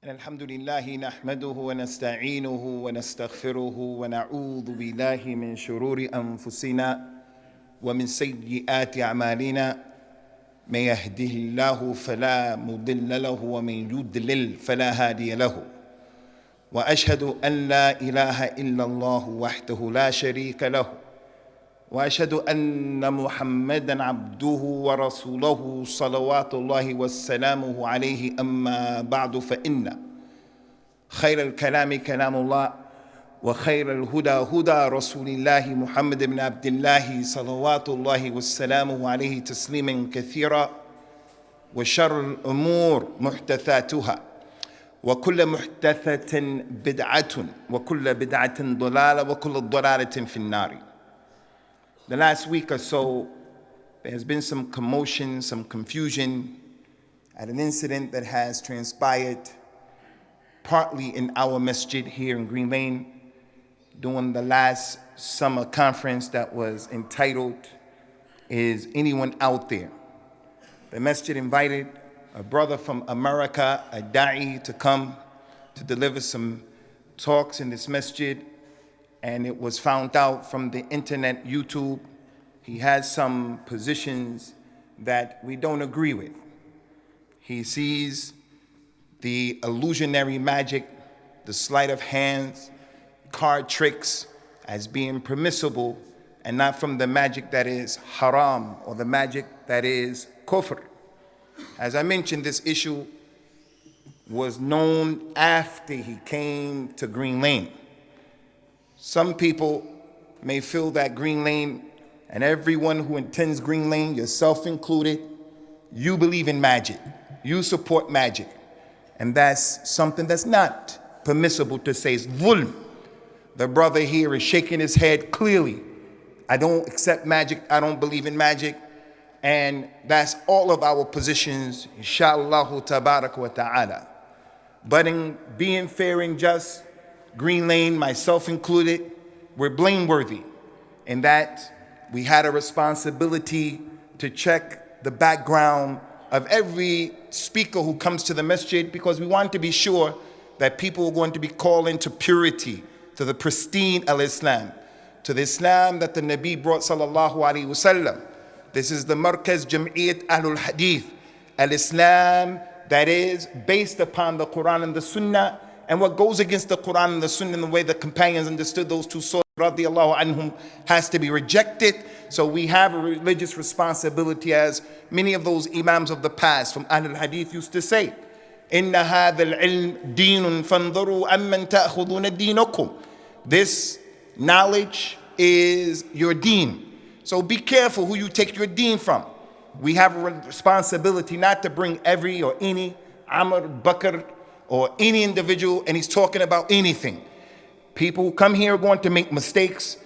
الحمد لله نحمده ونستعينه ونستغفره ونعوذ بالله من شرور أنفسنا ومن سيئات أعمالنا من يهده الله فلا مضل له ومن يضلل فلا هادي له وأشهد أن لا إله إلا الله وحده لا شريك له وأشهد أن محمدا عبده ورسوله صلوات الله وسلامه عليه أما بعد فإن خير الكلام كلام الله وخير الهدى هدى رسول الله محمد بن عبد الله صلوات الله وسلامه عليه تسليما كثيرا وشر الأمور محدثاتها وكل محدثة بدعة وكل بدعة ضلالة وكل ضلالة في النار. The last week or so, there has been some commotion, some confusion at an incident that has transpired partly in our masjid here in Green Lane during the last summer conference that was entitled, Is Anyone Out There? The masjid invited a brother from America, a da'i, to come to deliver some talks in this masjid. And it was found out from the internet, YouTube, he has some positions that we don't agree with. He sees the illusionary magic, the sleight of hands, card tricks as being permissible and not from the magic that is haram or the magic that is kufr. As I mentioned, this issue was known after he came to Green Lane. Some people may feel that Green Lane, and everyone who attends Green Lane, yourself included, you believe in magic. You support magic. And that's something that's not permissible to say. It's dhulm. The brother here is shaking his head clearly. I don't accept magic. I don't believe in magic. And that's all of our positions, inshallah tabarak wa ta'ala. But in being fair and just, Green Lane, myself included, we're blameworthy in that we had a responsibility to check the background of every speaker who comes to the masjid because we want to be sure that people are going to be called into purity, to the pristine al-Islam, to the Islam that the Nabi brought sallallahu alaihi wasallam. This is the Markaz Jam'iyyat Ahlul Hadith, al-Islam that is based upon the Qur'an and the Sunnah. And what goes against the Qur'an and the Sunnah and the way the companions understood those two sources, radiyallahu anhum, has to be rejected. So we have a religious responsibility, as many of those imams of the past from Ahlul Hadith used to say, Inna hadha al-ilm deenun fanzuru amman ta'khuduna deenakum. This knowledge is your deen. So be careful who you take your deen from. We have a responsibility not to bring every or any Amr, Bakr, or any individual, and he's talking about anything. People who come here are going to make mistakes,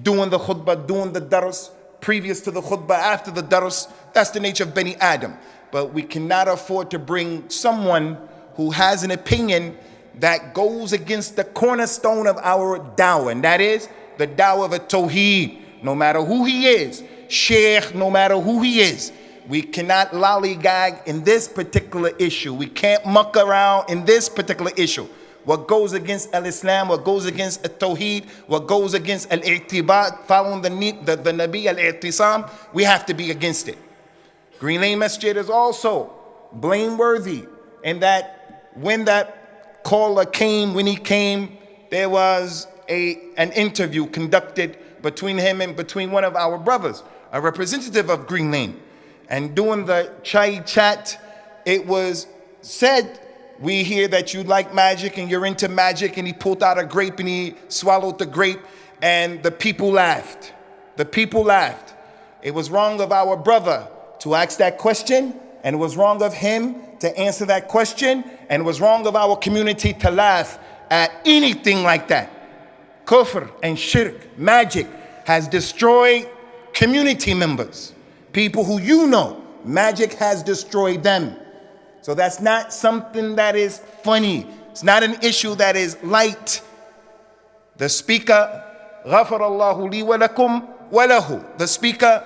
doing the khutbah, doing the dars, previous to the khutbah, after the dars. That's the nature of Bani Adam. But we cannot afford to bring someone who has an opinion that goes against the cornerstone of our dawah, and that is the dawah of at-Tawheed. No matter who he is, Sheikh, no matter who he is, we cannot lollygag in this particular issue. We can't muck around in this particular issue. What goes against al-Islam, what goes against at-Tawheed, what goes against al-i'tibat, following the Nabi al-i'tisam, we have to be against it. Green Lane Masjid is also blameworthy in that when that caller came, when he came, there was an interview conducted between him and between one of our brothers, a representative of Green Lane. And during the chai chat, it was said, we hear that you like magic and you're into magic, and he pulled out a grape and he swallowed the grape, and the people laughed. The people laughed. It was wrong of our brother to ask that question, and it was wrong of him to answer that question, and it was wrong of our community to laugh at anything like that. Kufr and shirk, magic, has destroyed community members. People who you know, magic has destroyed them. So that's not something that is funny. It's not an issue that is light. The speaker, غَفَرَ اللَّهُ لِي وَلَكُمْ وَلَهُ. The speaker,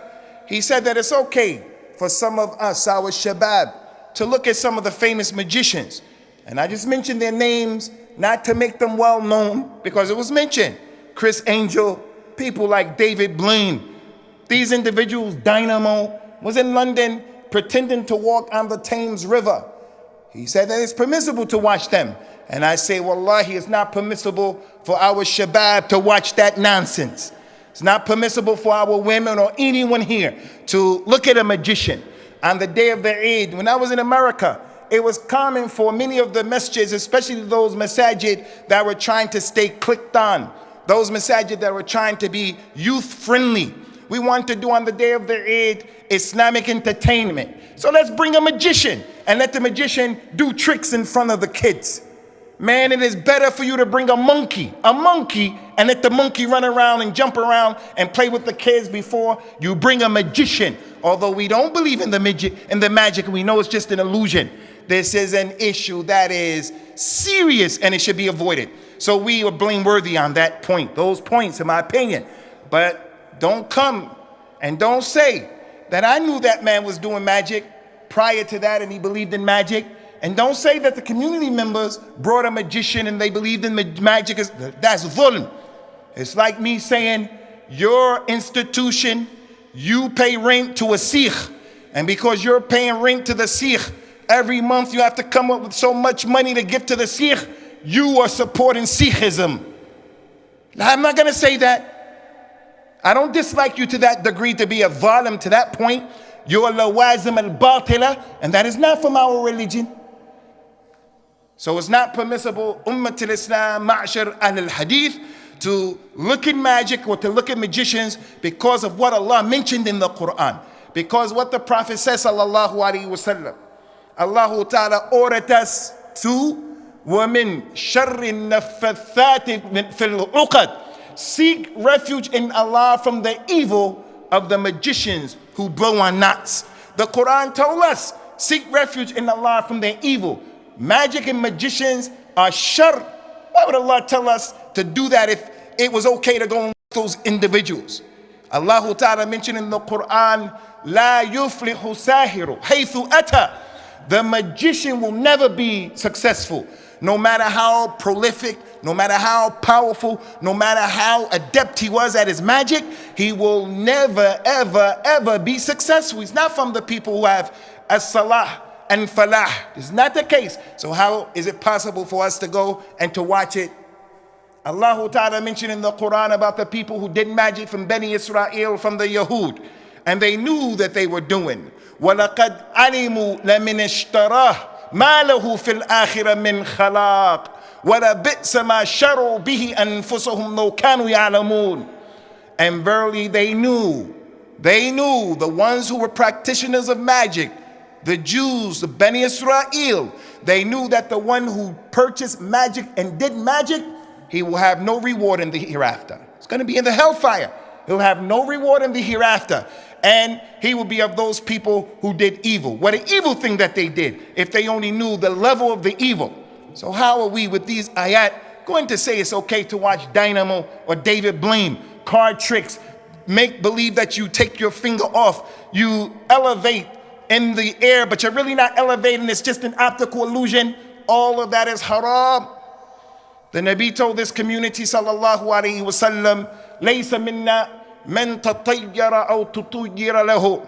he said that it's okay for some of us, our shabab, to look at some of the famous magicians And I just mentioned their names not to make them well known, because it was mentioned. Chris Angel, people like David Blaine. These individuals, Dynamo, was in London pretending to walk on the Thames River. He said that it's permissible to watch them. And I say, wallahi, it's not permissible for our shabab to watch that nonsense. It's not permissible for our women or anyone here to look at a magician. On the day of the Eid, when I was in America, it was common for many of the masjids, especially those masajid that were trying to stay clicked on, those masajid that were trying to be youth-friendly. We want to do on the day of the Eid Islamic entertainment. So let's bring a magician and let the magician do tricks in front of the kids. Man, it is better for you to bring a monkey, and let the monkey run around and jump around and play with the kids before you bring a magician. Although we don't believe in the magic, we know it's just an illusion. This is an issue that is serious and it should be avoided. So we are blameworthy on that point, those points in my opinion. But don't come and don't say that I knew that man was doing magic prior to that and he believed in magic. And don't say that the community members brought a magician and they believed in magic. That's dhulm. It's like me saying, your institution, you pay rent to a Sheikh. And because you're paying rent to the Sheikh, every month you have to come up with so much money to give to the Sheikh, you are supporting Sikhism. I'm not going to say that. I don't dislike you to that degree to be a zalim to that point. You're lawazim al-batila, and that is not from our religion. So it's not permissible, Ummat al-Islam, Ma'ashar al-Hadith, to look at magic or to look at magicians because of what Allah mentioned in the Qur'an. Because what the Prophet says, sallallahu alaihi wasallam, Allah Ta'ala ordered us to, وَمِن شَرِّ النَّفَّثَّاتِ فِي الْعُقَدِ, seek refuge in Allah from the evil of the magicians who blow on knots. The Qur'an told us, seek refuge in Allah from their evil. Magic and magicians are shar. Why would Allah tell us to do that if it was okay to go with those individuals? Allah Ta'ala mentioned in the Qur'an, La yuflihu sahiru haythu ata. The magician will never be successful. No matter how prolific, no matter how powerful, no matter how adept he was at his magic, he will never, ever, ever be successful. He's not from the people who have as-salah and falah. It's not the case. So how is it possible for us to go and to watch it? Allah Ta'ala mentioned in the Quran about the people who did magic from Bani Israel, from the Yahud, and they knew that they were doing. وَلَقَدْ عَلِمُوا لَمِنْ اشْتَرَاهُ مَا لَهُ فِي الْآخِرَةِ مِنْ خَلَاقٍ وَلَبِئْسَ مَا شَرُوا بِهِ أَنفُسَهُمْ لَوْ كَانُوا يَعْلَمُونَ. And verily they knew, the ones who were practitioners of magic, the Jews, the Bani Israel, they knew that the one who purchased magic and did magic, he will have no reward in the hereafter. It's going to be in the hellfire. He'll have no reward in the hereafter. And he will be of those people who did evil. What an evil thing that they did, if they only knew the level of the evil. So how are we with these ayat going to say it's okay to watch Dynamo or David Blaine, card tricks, make believe that you take your finger off, you elevate in the air, but you're really not elevating, it's just an optical illusion. All of that is haram. The Nabi told this community, sallallahu alayhi wasallam, لَيْسَ مِنَّا مَنْ تَطَيَّرَ أَوْ تُطُيِّرَ لَهُ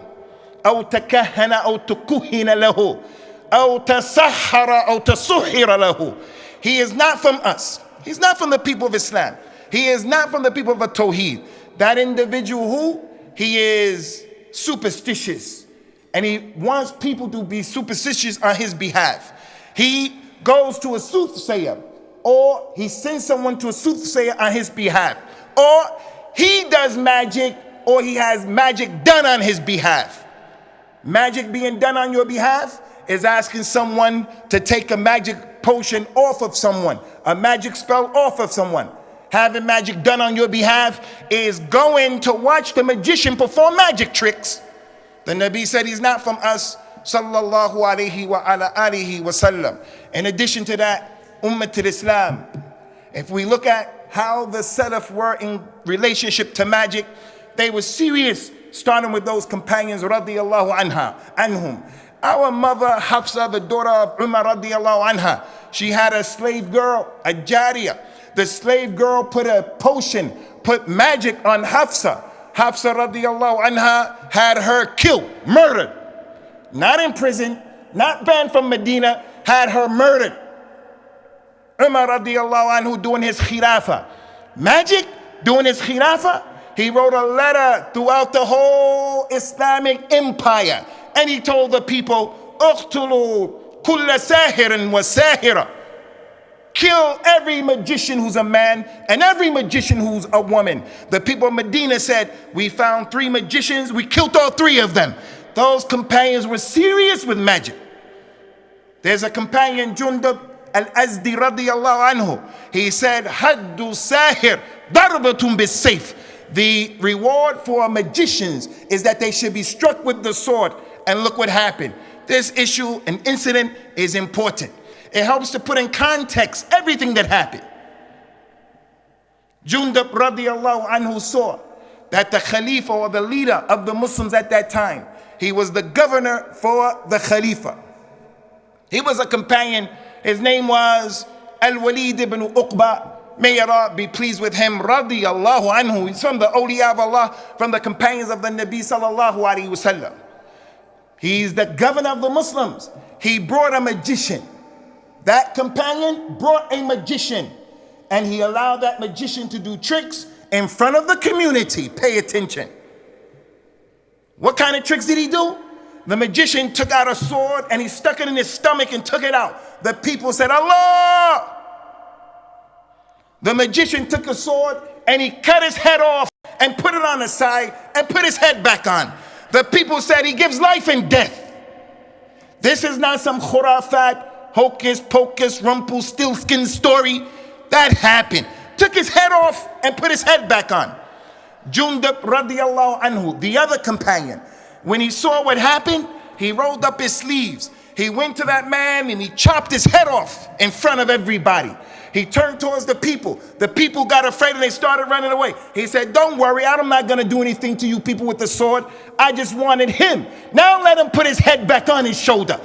أَوْ تَكَهَّنَ أَوْ تُكُهِّنَ لَهُ أَوْ تَسَحَّرَ أَوْ تَسُحِّرَ لَهُ. He is not from us. He's not from the people of Islam. He is not from the people of Tawheed. That individual who? He is superstitious. And he wants people to be superstitious on his behalf. He goes to a soothsayer, or he sends someone to a soothsayer on his behalf, or he does magic, or he has magic done on his behalf. Magic being done on your behalf is asking someone to take a magic potion off of someone, a magic spell off of someone. Having magic done on your behalf is going to watch the magician perform magic tricks. The Nabi said he's not from us, sallallahu alayhi wa ala alihi wa sallam. In addition to that, Ummat al-Islam, if we look at how the Salaf were in relationship to magic, they were serious, starting with those companions, radiyallahu anhum. Our mother, Hafsa, the daughter of Umar, radiyallahu anha, She had a slave girl, a Jariya. The slave girl put a potion, put magic on Hafsa. Hafsa radiallahu anha had her killed, murdered. Not in prison, not banned from Medina, had her murdered. Umar radiallahu anhu doing his khilafah. Magic, doing his khilafah. He wrote a letter throughout the whole Islamic empire. And he told the people, اقتلوا كل ساحر وساحرة. Kill every magician who's a man and every magician who's a woman. The people of Medina said, we found 3 magicians, we killed all 3 of them. Those companions were serious with magic. There's a companion, Jundub al-Azdi radiyallahu anhu. He said, Haddu sahir darbatun bis-sayf. The reward for magicians is that they should be struck with the sword. And look what happened. This issue and incident is important. It helps to put in context everything that happened. Jundub radiallahu anhu saw that the Khalifa or the leader of the Muslims at that time, he was the governor for the Khalifa. He was a companion. His name was Al-Walid ibn Uqba. May Allah be pleased with him, radiyallahu anhu. He's from the awliya of Allah, from the companions of the Nabi sallallahu alaihi wasallam. He's the governor of the Muslims. He brought a magician. That companion brought a magician, and he allowed that magician to do tricks in front of the community. Pay attention. What kind of tricks did he do? The magician took out a sword and he stuck it in his stomach and took it out. The people said, Allah! The magician took a sword and he cut his head off and put it on the side and put his head back on. The people said he gives life and death. This is not some khurafat, hocus pocus, Rumpelstiltskin story. That happened. Took his head off and put his head back on. Jundub radiallahu anhu, the other companion, when he saw what happened, he rolled up his sleeves. He went to that man and he chopped his head off in front of everybody. He turned towards the people. The people got afraid and they started running away. He said, don't worry, I'm not going to do anything to you people with the sword. I just wanted him. Now let him put his head back on his shoulder.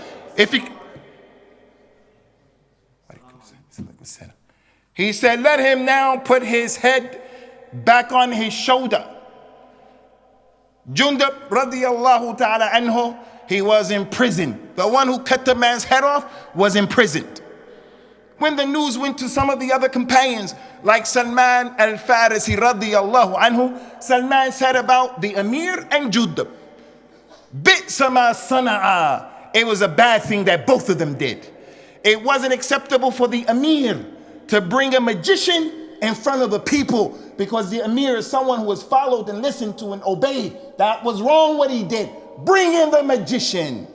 He said, let him now put his head back on his shoulder. Jundub radiallahu ta'ala anhu, he was in prison. The one who cut the man's head off was imprisoned. When the news went to some of the other companions, like Salman al-Farisi radiallahu anhu, Salman said about the Amir and Jundub, Bi'sa ma sana'a. It was a bad thing that both of them did. It wasn't acceptable for the Amir to bring a magician in front of the people, because the Amir is someone who was followed and listened to and obeyed. That was wrong what he did. Bring in the magician.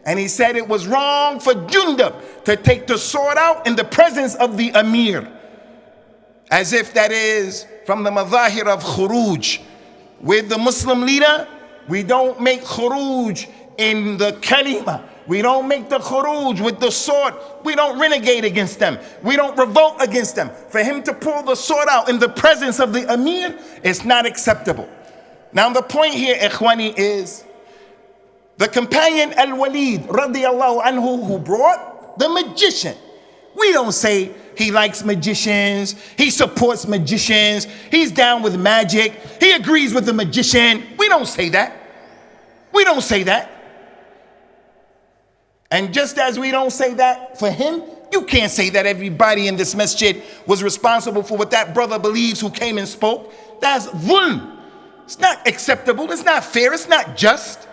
And he said it was wrong for Jundub to take the sword out in the presence of the Amir, as if that is from the madahir of khuruj. With the Muslim leader, we don't make khuruj in the kalima. We don't make the khuruj with the sword. We don't renegade against them. We don't revolt against them. For him to pull the sword out in the presence of the Amir is not acceptable. Now the point here, ikhwani, is the companion Al-Walid radiallahu anhu, who brought the magician. We don't say he likes magicians, he supports magicians, he's down with magic, he agrees with the magician. We don't say that. We don't say that. And just as we don't say that for him, you can't say that everybody in this masjid was responsible for what that brother believes who came and spoke. That's dhulm. It's not acceptable, it's not fair, it's not just.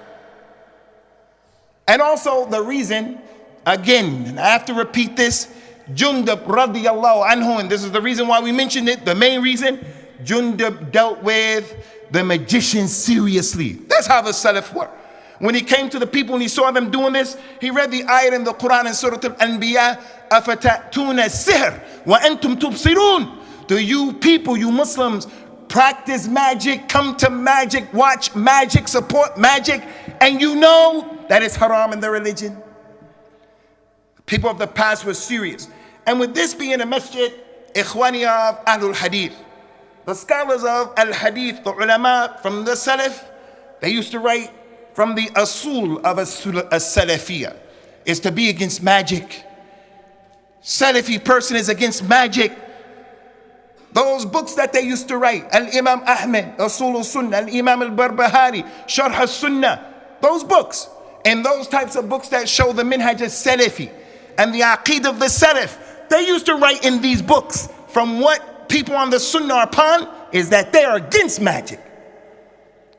And also the reason, again, and I have to repeat this, Jundub radiallahu anhu, and this is the reason why we mentioned it, the main reason, Jundub dealt with the magicians seriously. That's how the Salaf were. When he came to the people and he saw them doing this, he read the ayat in the Qur'an in Surah Al-Anbiya, أَفَتَأْتُونَ السِّحْرَ وَأَنْتُمْ تُبْصِرُونَ. Do you people, you Muslims, practice magic, come to magic, watch magic, support magic, and you know that it's haram in the religion? People of the past were serious. And with this being a masjid, ikhwani of Ahlul Hadith, the scholars of Al-Hadith, the ulama from the Salaf, they used to write from the asul of as-Salafiyya is to be against magic. Salafi person is against magic. Those books that they used to write, Al-Imam Ahmed, Usul al-Sunnah, Al-Imam al-Barbahari, Sharh al-Sunnah, those books, and those types of books that show the minhaj al-Salafi and the aqeedah of the Salaf, they used to write in these books from what people on the Sunnah are upon is that they are against magic.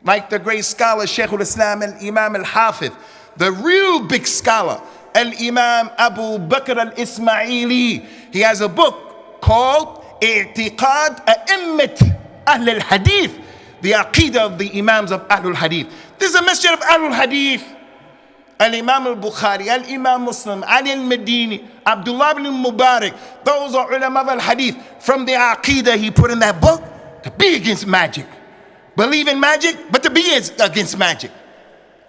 Like the great scholar, Sheikh al-Islam, Al-Imam al-Hafiz, the real big scholar, Al-Imam Abu Bakr al-Ismaili, he has a book called I'tiqad A'immat Ahl al-Hadith, the aqeedah of the Imams of Ahl al-Hadith. This is a masjid of Ahl al-Hadith. Al-Imam al-Bukhari, Al-Imam Muslim, Ali al-Madini, Abdullah ibn Mubarak, those are ulama of al-Hadith. From the aqeedah he put in that book, to be against magic. Believe in magic, but to be against magic.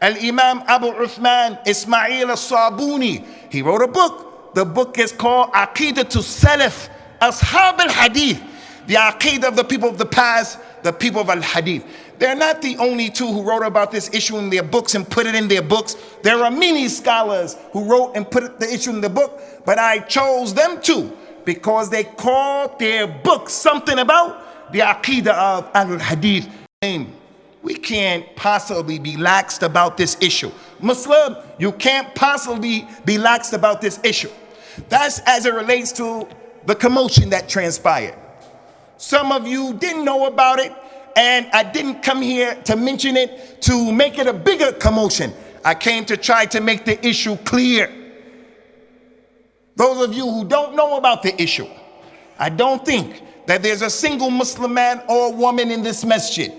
Al-Imam Abu Uthman Ismail al-Sabuni, he wrote a book. The book is called Aqeedah to Salaf, Ashab al-Hadith, the aqeedah of the people of the past, the people of al-Hadith. They're not the only two who wrote about this issue in their books and put it in their books. There are many scholars who wrote and put the issue in the book, but I chose them two because they called their book something about the aqeedah of al-Hadith. We can't possibly be laxed about this issue. Muslim, you can't possibly be laxed about this issue. That's as it relates to the commotion that transpired. Some of you didn't know about it, and I didn't come here to mention it to make it a bigger commotion. I came to try to make the issue clear. Those of you who don't know about the issue, I don't think that there's a single Muslim man or woman in this masjid,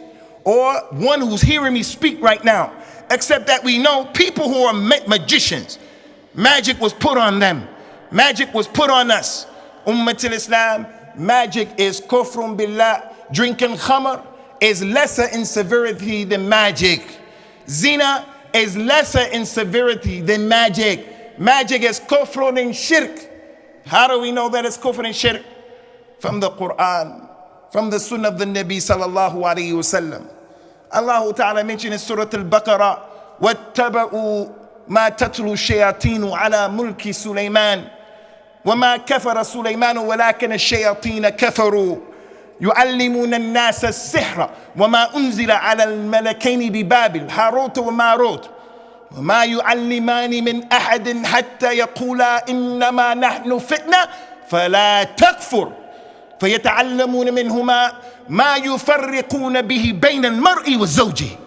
or one who's hearing me speak right now, except that we know people who are magicians. Magic was put on them. Magic was put on us. Ummatul Islam, magic is kufrun billah. Drinking khamr is lesser in severity than magic. Zina is lesser in severity than magic. Magic is kufrun and shirk. How do we know that it's kufrun and shirk? From the Qur'an, from the Sunnah of the Nabi sallallahu alayhi wasallam. Allah Ta'ala mentioned in Surah Al-Baqarah, وَاتَّبَعُوا مَا تَتْلُو الشَّيَاطِينُ عَلَى مُلْكِ سُلَيْمَانَ وما كفر سليمان ولكن الشياطين كفروا يعلمون الناس السحر وما أنزل على الملكين ببابل هاروت وماروت وما يعلمان من أحد حتى يقولا إنما نحن فتنة فلا تكفر فيتعلمون منهما ما يفرقون به بين المرء وزوجه.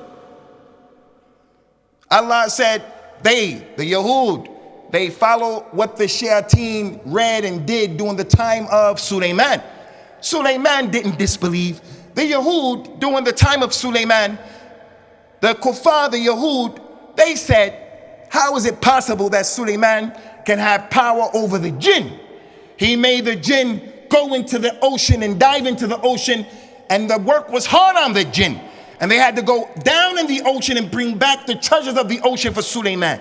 Allah said, the Yahud, they follow what the shayateen read and did during the time of Sulaiman. Sulaiman didn't disbelieve. The Yahud, during the time of Sulaiman, the Kuffar, the Yahud, they said, how is it possible that Sulaiman can have power over the jinn? He made the jinn go into the ocean and dive into the ocean, and the work was hard on the jinn. And they had to go down in the ocean and bring back the treasures of the ocean for Sulaiman.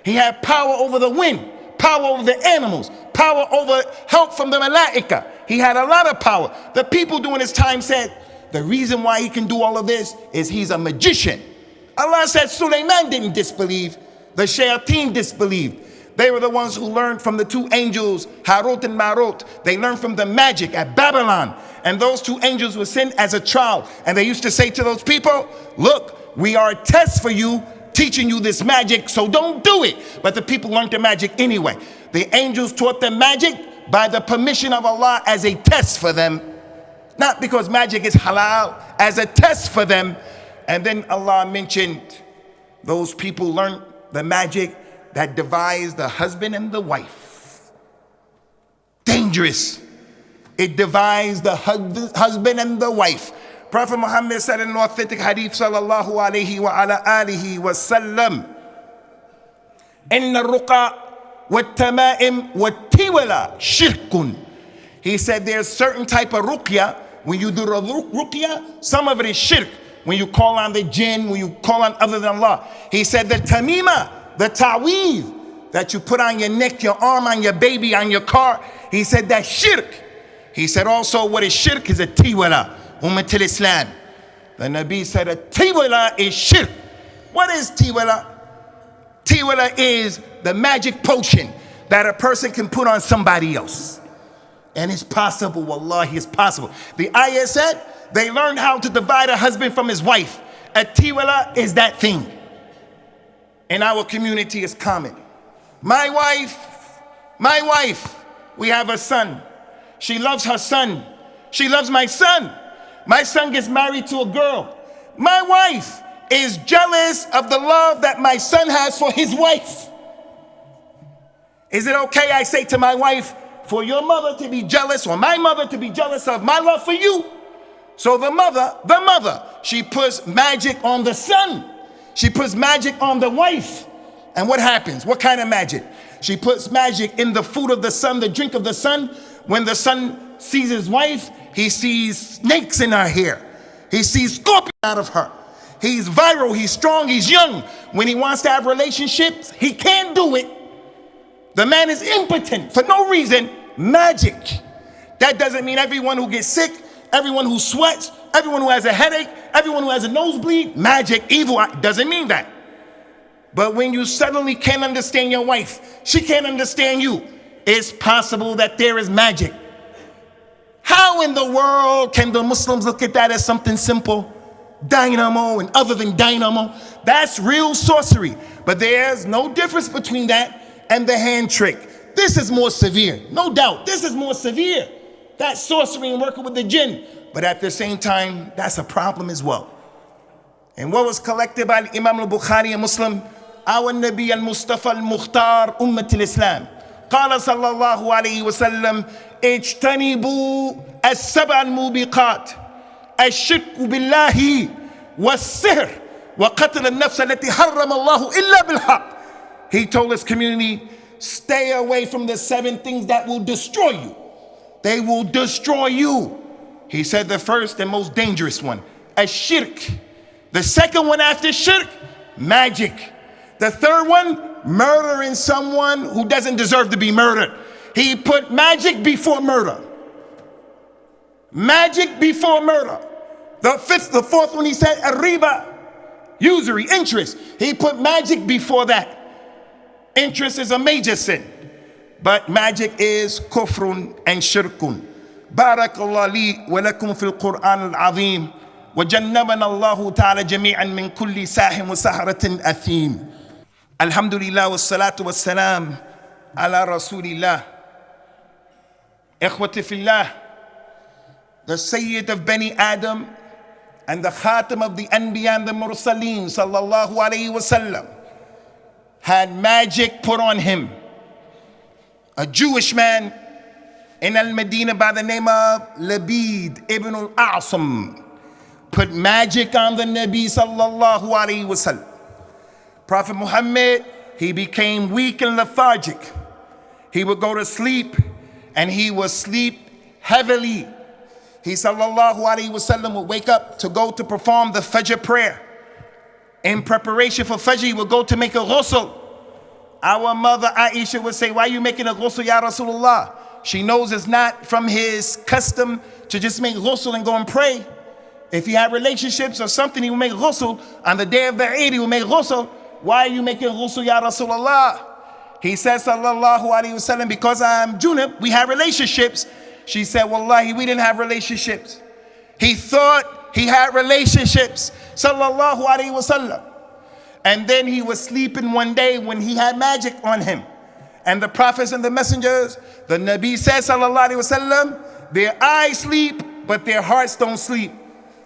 He had power over the wind, power over the animals, power over help from the malaika. He had a lot of power. The people during his time said, the reason why he can do all of this is he's a magician. Allah said Sulaiman didn't disbelieve. The shayateen disbelieved. They were the ones who learned from the two angels, Harut and Marut. They learned from the magic at Babylon. And those two angels were sent as a trial. And they used to say to those people, look, we are a test for you, teaching you this magic, so don't do it. But the people learned the magic anyway. The angels taught them magic by the permission of Allah as a test for them. Not because magic is halal, as a test for them. And then Allah mentioned those people learned the magic that divides the husband and the wife. Dangerous. It divides the husband and the wife. Prophet Muhammad said in an authentic hadith sallallahu alayhi wa ala alihi wa sallam, Inna ruqa wa tama'im wa tiwala shirkun. He said there's certain type of ruqya. When you do the ruqya, some of it is shirk. When you call on the jinn, when you call on other than Allah. He said the tamima, the ta'weez that you put on your neck, your arm, on your baby, on your car. He said that's shirk. He said also what is shirk is a tiwala. Ummatul Islam. The Nabi said a tiwala is shirk. What is tiwala? Tiwala is the magic potion, that a person can put on somebody else. And it's possible, wallahi, it's possible. The ayah said they learned how to divide a husband from his wife. At-tiwala is that thing. In our community is common. My wife, we have a son. She loves her son. She loves my son. My son gets married to a girl. My wife is jealous of the love that my son has for his wife. Is it okay, I say to my wife, for your mother to be jealous or my mother to be jealous of my love for you? So the mother, she puts magic on the son. She puts magic on the wife. And what happens? What kind of magic? She puts magic in the food of the son, the drink of the son. When the son sees his wife, he sees snakes in her hair. He sees scorpions out of her. He's viral, he's strong, he's young. When he wants to have relationships, he can't do it. The man is impotent for no reason. Magic. That doesn't mean everyone who gets sick, everyone who sweats, everyone who has a headache, everyone who has a nosebleed, magic, evil, doesn't mean that. But when you suddenly can't understand your wife, she can't understand you, it's possible that there is magic. How in the world can the Muslims look at that as something simple? Dynamo and other than dynamo, that's real sorcery. But there's no difference between that and the hand trick. This is more severe, no doubt. This is more severe. That's sorcery and working with the jinn. But at the same time, that's a problem as well. And what was collected by Imam al-Bukhari and Muslim, our Nabi al-Mustafa al-Mukhtar Ummat al-Islam. قال صلى الله عليه وسلم اجتنبوا السبع الموبقات الشرك بالله والسحر وقتل النفس التي حرم الله إلا بالحق. He told his community, stay away from the 7 things that will destroy you. They will destroy you. He said the first and most dangerous one, shirk. The second one after shirk, magic. The third one, murdering someone who doesn't deserve to be murdered. He put magic before murder. Magic before murder. The fourth one, he said, riba, usury, interest. He put magic before that. Interest is a major sin, but magic is kufrun and shirkun. Barakallahu li wa lakum fil Qur'an al-azim wa jannabana Allahu ta'ala jami'an min kulli sahin wa saharatin athim. Alhamdulillah wa salatu wa salam ala rasulillah. Ikhwati fillah, the Sayyid of Bani Adam and the Khatam of the Anbiya and the Mursaleen sallallahu alayhi wa sallam had magic put on him. A Jewish man in Al-Medina by the name of Labid ibn al-A'sam put magic on the Nabi sallallahu alayhi wa sallam. Prophet Muhammad, he became weak and lethargic. He would go to sleep and he would sleep heavily. He sallallahu alayhi wa sallam would wake up to go to perform the Fajr prayer. In preparation for Fajr, he would go to make a ghusl. Our mother Aisha would say, why are you making a ghusl, Ya Rasulullah? She knows it's not from his custom to just make ghusl and go and pray. If he had relationships or something, he would make ghusl. On the day of the Eid, he would make ghusl. Why are you making ghusl, Ya Rasulullah? He says, sallallahu alayhi wa sallam, because I'm junub, we have relationships. She said, wallahi, we didn't have relationships. He thought he had relationships, sallallahu alayhi wa sallam. And then he was sleeping one day when he had magic on him. And the prophets and the messengers, the Nabi said, sallallahu alayhi wa sallam, their eyes sleep, but their hearts don't sleep.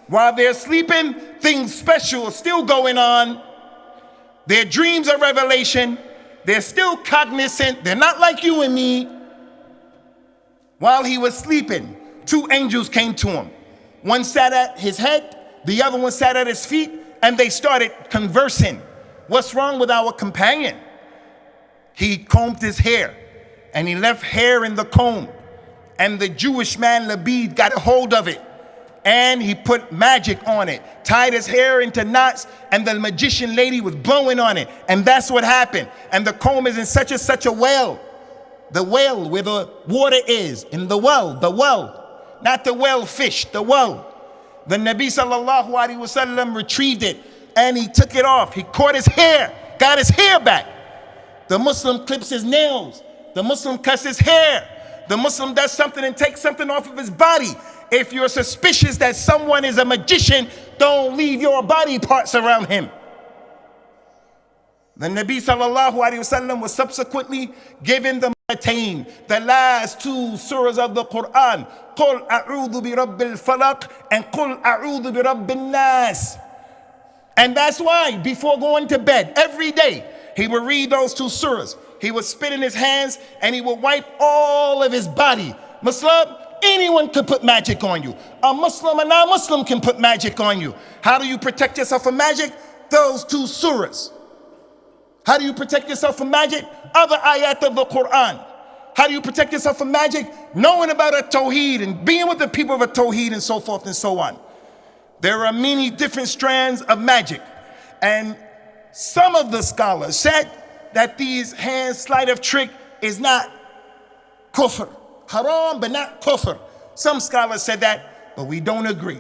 While they're sleeping, things special are still going on. Their dreams are revelation. They're still cognizant. They're not like you and me. While he was sleeping, 2 angels came to him. One sat at his head, the other one sat at his feet, and they started conversing. What's wrong with our companion? He combed his hair, and he left hair in the comb. And the Jewish man, Labid, got a hold of it. And he put magic on it, tied his hair into knots, and the magician lady was blowing on it. And that's what happened. And the comb is in such a well. The well where the water is, in the well, not the well fish, the well. The Nabi sallallahu alaihi wasallam retrieved it and he took it off. He caught his hair, got his hair back. The Muslim clips his nails, The Muslim cuts his hair. The Muslim does something and takes something off of his body. If you're suspicious that someone is a magician, don't leave your body parts around him. The Nabi sallallahu alayhi wasallam was subsequently given the last two surahs of the Qur'an, قُلْ أَعُوذُ بِرَبِّ الْفَلَقِ and قُلْ أَعُوذُ بِرَبِّ النَّاسِ. And that's why before going to bed every day, he would read those two surahs. He would spit in his hands and he would wipe all of his body. Muslim, anyone could put magic on you. A Muslim, a non-Muslim can put magic on you. How do you protect yourself from magic? Those two surahs. How do you protect yourself from magic? Other ayat of the Qur'an. How do you protect yourself from magic? Knowing about a-Tawheed and being with the people of a-Tawheed and so forth and so on. There are many different strands of magic. And some of the scholars said that these hand sleight of trick is not kufr. Haram, but not kufr. Some scholars said that, but we don't agree.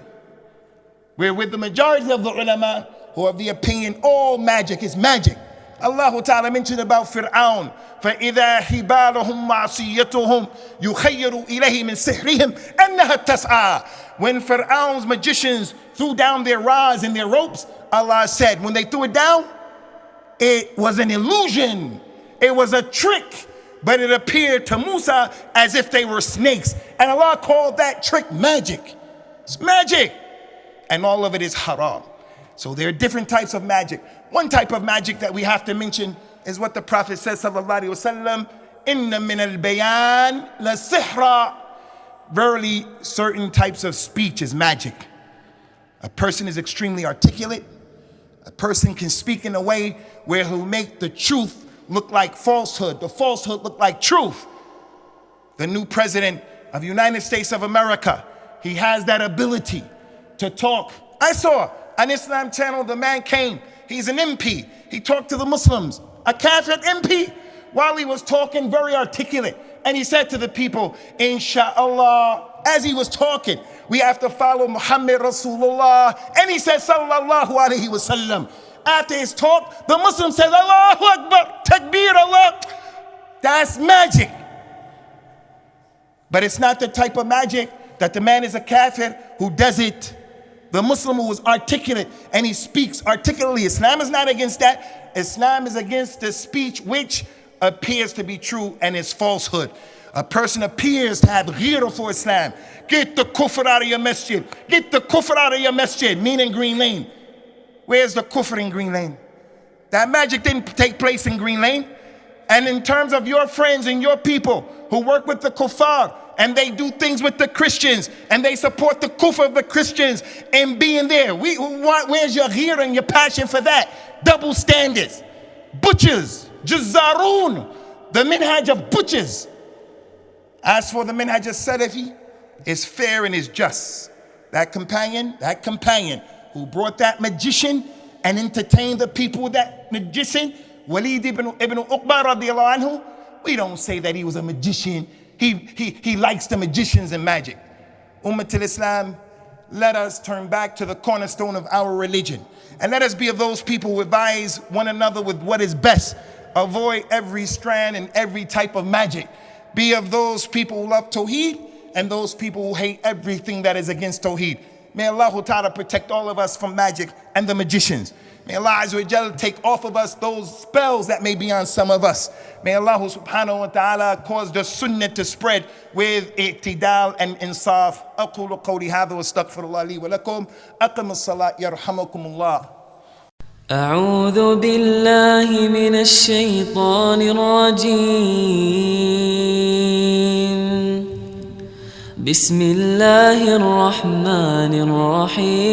We're with the majority of the ulama who have the opinion all magic is magic. Allah Ta'ala mentioned about Fir'aun. فَإِذَا حِبَالُهُمْ مَعْصِيَّتُهُمْ يُخَيَّرُ إِلَيْهِ مِنْ سِحْرِهِمْ أَنَّهَا تَسْعَى. When Fir'aun's magicians threw down their rods and their ropes, Allah said, when they threw it down, it was an illusion. It was a trick, but it appeared to Musa as if they were snakes. And Allah called that trick magic. It's magic. And all of it is haram. So there are different types of magic. One type of magic that we have to mention is what the Prophet says, sallallahu alaihi wasallam, inna min al-bayan la sihra. Verily, certain types of speech is magic. A person is extremely articulate. A person can speak in a way where he'll make the truth look like falsehood, the falsehood look like truth. The new president of the United States of America, he has that ability to talk. I saw on Islam channel, the man came, he's an MP. He talked to the Muslims, a Kafir MP, while he was talking very articulate. And he said to the people, Inshallah, as he was talking, we have to follow Muhammad Rasulullah. And he said, Sallallahu Alaihi Wasallam. After his talk, the Muslim says, Allahu Akbar, Takbir, Allah. That's magic. But it's not the type of magic that the man is a Kafir who does it. The Muslim who is articulate and he speaks articulately. Islam is not against that. Islam is against the speech which appears to be true and is falsehood. A person appears to have ghira for Islam. Get the kufr out of your masjid. Get the kufr out of your masjid, meaning Green Lane. Where's the kufr in Green Lane? That magic didn't take place in Green Lane. And in terms of your friends and your people who work with the kuffar, and they do things with the Christians, and they support the kufr of the Christians and being there. Where's your ghira and your passion for that? Double standards. Butchers. Jazaroon. The minhaj of butchers. As for the minhaj of Salafi, is fair and is just. That companion who brought that magician and entertained the people with that magician, Walid ibn Uqba radiallahu anhu, we don't say that he was a magician. He likes the magicians and magic. Ummatul Islam, let us turn back to the cornerstone of our religion. And let us be of those people who advise one another with what is best. Avoid every strand and every type of magic. Be of those people who love Tawheed and those people who hate everything that is against Tawheed. May Allah Ta'ala protect all of us from magic and the magicians. May Allah Azza wa Jal take off of us those spells that may be on some of us. May Allah Subhanahu wa Ta'ala cause the sunnah to spread with i'tidal and insaf. أقول قولي هذا واستغفر الله لي ولكم. أقم الصلاة يرحمكم الله. أعوذ بالله من الشيطان الرجيم. بسم الله الرحمن الرحيم.